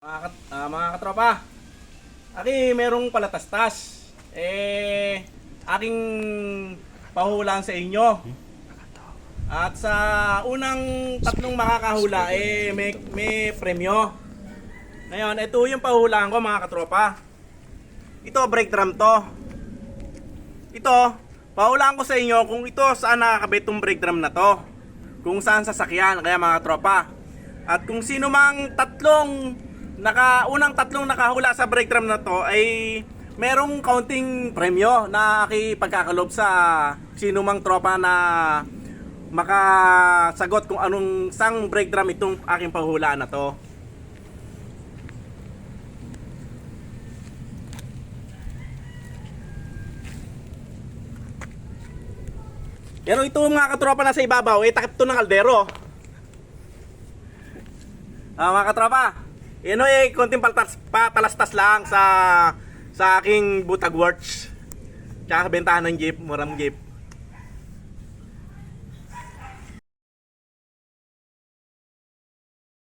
Mga katropa, aki merong palatastas. Aking pahulaan sa inyo. At sa unang tatlong makakahula, may premyo. Ngayon, ito yung pahulaan ko mga katropa. Ito, brake drum to. Ito, pahulaan ko sa inyo kung ito saan nakakabit tong brake drum na to. Kung saan sasakyan, kaya mga katropa. At kung sino mang unang tatlong nakahula sa brake drum na to ay merong counting premyo na pagkakalob sa sino mang tropa na makasagot kung anong sang brake drum itong aking pahulaan na to. Pero ito mga katropa na sa ibabaw, takip to ng kaldero. Mga katropa, yun konting patalastas lang sa aking butag works. Tsaka bentahan ng jeep, murang jeep.